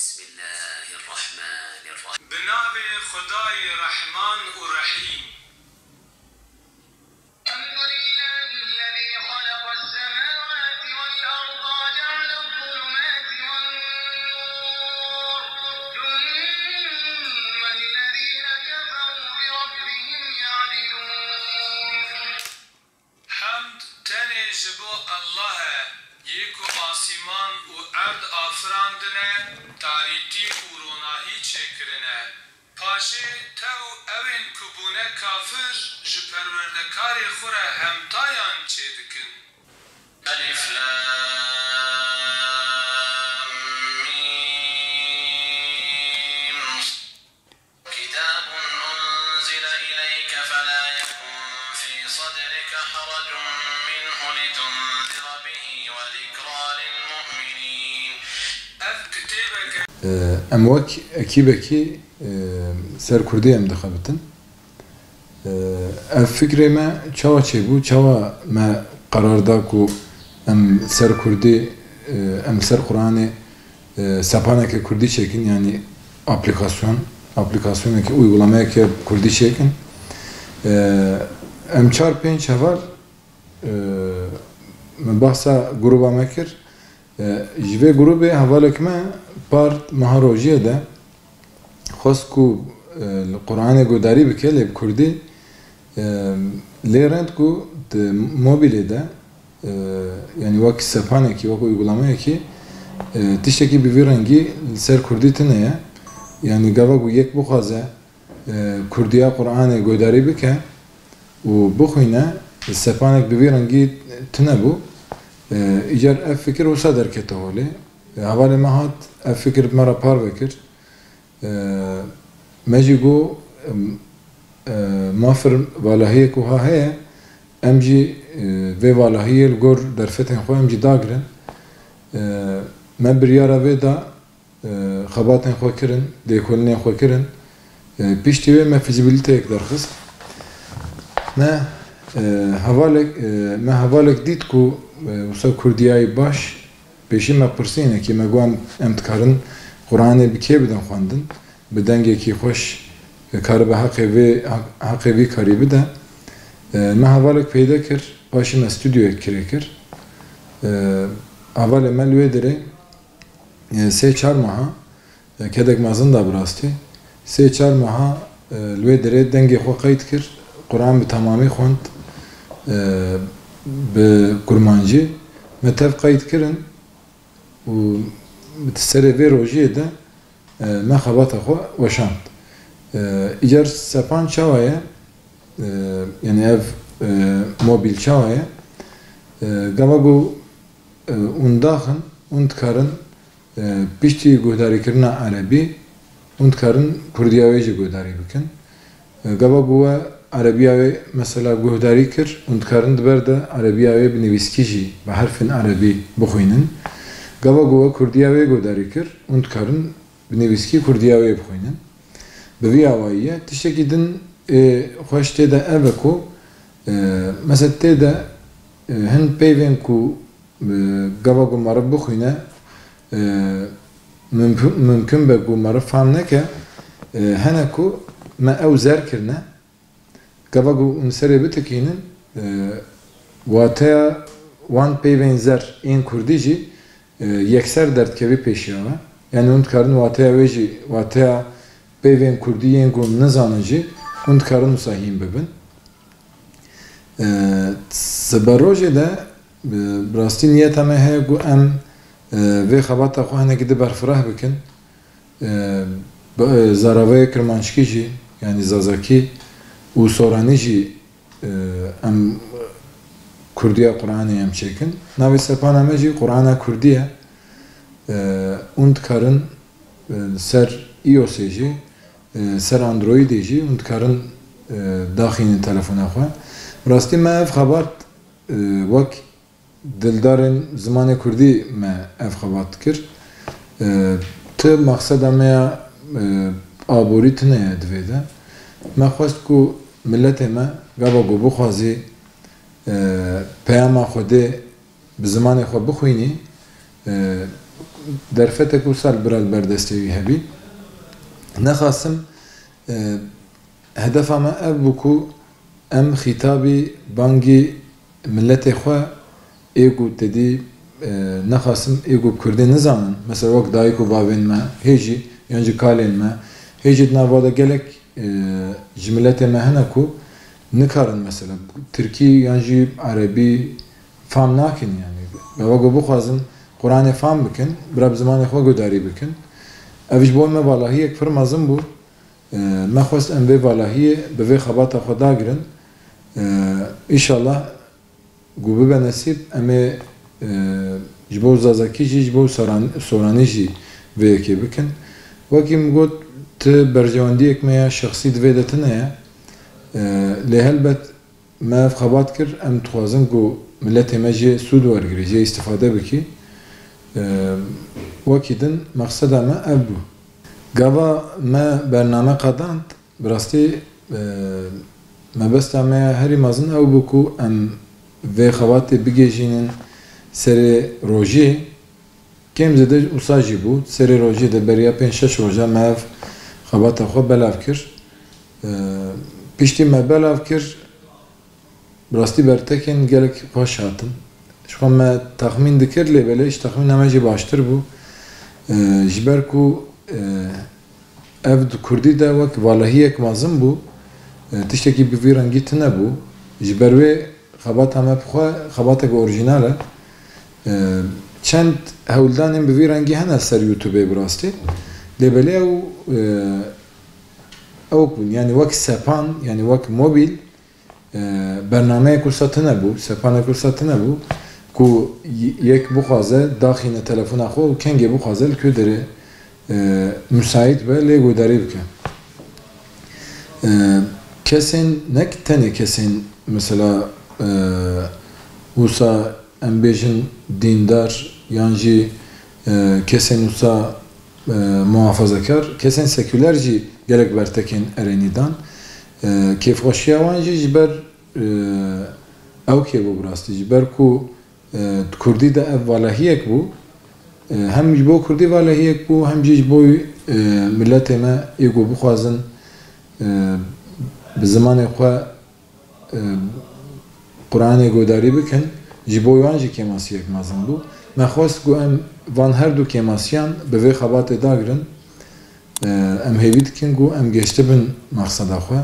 Bismillahirrahmanirrahim. Binavi Khudai Rahman u Rahim. Yeko asiman u erd afrandine, tariti u ronahi çekirine. Paşe tev evin kubune kafir, ji perverdekari xura hemtayan çedikin. Alif Lam Mim. Kitabun unzila ileyke fela yekun fi sadrika haracun minhu litunzira bihi. ام وک اکیبکی سر کردی ام دخابتن اف فکری ما چاوا چه بو چاوا ما قرار دا کو ام سر کردی ام سر قرآن سپانه که کردی çekin yani aplikasyonu ki uygulamaya ki kurdی çekin ام 4-5 هفر من bahsa gruba mekir جوه گروه حوالک ما پارت مهاروجیه ده خواست کو قرآن گوداری بکه لیب کردی لیرند کو موبیلی ده yani vaki sepane ki vaki uygulamaya ki tişteki bir rengi ser kurdi tine yani gava gu yek bu khaze kurdiya Kur'an'ı godari bike u bu khine sepane bir rengi tine bu icar ev fikir olsa derkete holi havale mahat ev fikir mera par vekir mejigo mafir valahiye ku ha heye emci ve valahiye gor derfeten xo emci dagrin me biryara ve da xabaten xo kirin dekolini xo kirin pişti ve me fizibilite ek derxist me havalek dit ku وسا کردیای باش پیشی ما پرسینه که مگوان امتکارن قرآن بکی بدن خواندن بدنگی که خوش کار به حق وی کاری بده ما حوالک پیدا کر باشی ما استودیو کری کر اول ما لوی داره 3-4 ماها کدک مازن دا براستی 3-4 ماها لوی داره دنگی خو قید کر قرآن به تمامی خوند به کرمانجی متف قید کردن و سر وی روزیه ده ما خبات خو وشاند ایجار سپان چوایه یعنی اف موبیل چوایه گاواگو اون داخن اون کارن پیشتی گوداری کردن عربی اون کارن کردیاویجی گوداری بکن گاواگو Arabiyave mesela guhdari kir, undkarın diberde Arabiyave biniviskiji ve harfin Arabi bukhuynin. Gava gova Kurdiyave guhdari kir, undkarın biniviski Kurdiyave bukhuynin. Bevi avaiye, tişeki din hoş tede eveku, mesela tede hin peyven ku gava gu marab bukhuyne mümkün be gu marab famneke hene ku me ev zer kirne gavagu unsere bitekinin wataya wan peyvenzer in kurdiji yekser dertkevi peşiyava yani undkarın wataya veji wataya peyven kurdiyen gun nazanıcı undkarın musahim bebin sebaroje de brasti niyetame he gu em ve xabata xo hene gidip berfirah bikin zaravaya kirmanşkiji yani zazaki و سورانیجی ام کردیا قرآنی ام چکن نوی سپان امجی قرآن کردیه اند کارن سر ایوسیجی سر اندرویدیجی اند کارن داخل تلفن خواه راستی ما اف خبرت وک دلدارن زمان کردی ما اف خبرت کر تو مقصد اما آبوری تنه دویده ما خواست کو ملت ما گاوا گو بخوازی پیام خوده به زمان خود بخوینی derfetek u sal biraz berdestevi hebi. Nexasim hedef ama ev buku em xitabi bangi millete xwe ego dedi nexasim ego Kurdê nizanin. Mesela wek dayîk û bavên me hêjî yan jî kalên me hêjî navada gelek ji milletê me hene ku nikarin mesela Tirkî yan jî Erebî fam nakin yani. Ve wek bixwazin Qur'anê fam bikin, bira bi zimanê xwe gudarî bikin. Ev ji bo me valahiyek pir mezin bû. Me xwest em vê valahiyê bi vê xebata xwe dagirin. İnşallah gu bibe nesîb em ê ji bo zazakî jî ji bo soranî jî vê yekê bikin. Wekî min got ti berjewendiyek me ya şexsî divê de tune ye. Lê helbet me ev xebat kir em dixwazin ku milletê me jê sûd wergirî, jê îstîfade bikî. Wekî din meqseda me ev bû. Gava me bername qedand bi rastî mebesta me ya herî mezin ew bû ku em vê xebatê bigêjînin serê rojê kêm zêde wisa jî bû. Serê rojê de beriya 5-6 roja me ev xebata xwe belav kir. Piştî me belav kir bi rastî bertekên gelek xweş hatin. Ji xwe me texmîn dikir lê belê ji texmîna me jî baştir bû. Ji ber ku ev di Kurdî de wek valahiyek mezin bû. Tiştekî bi vî rengî tune bû. Ji ber wê xebata me bixwe xebatek orjînal e. Çend hewldanên bi vî rengî hene ser YouTubeê bi rastî. Lê belê ew bûn. Yani wek sepan, yani wek mobil bernameyek wisa tune bû, sepanek wisa tune bû ku yek bixwaze daxîne telefona xwe û kengê bixwaze li ku derê müsait be lê gudarî bike. Kesên nek tenê kesên mesela wisa em bêjin dîndar yan jî kesên wisa muhafazakar, kesên seküler jî gelek bertekên erênî dan. Kêfxweşiya wan jî ji ber ew kêbû bi rastî. Ji ber ku Kurdî de ev valahiyek bû. Hem ji bo Kurdî valahiyek bû, hem jî ji bo milletê me êgo bixwazin bi zimanê xwe Qur'anê gudarî bikin. Ji bo wan jî kêmasiyek mezin bû. Me xwest ku em van her du kêmasiyan bi vê xebatê dagirin. Em hêvî dikin ku em gêştibin meqseda xwe.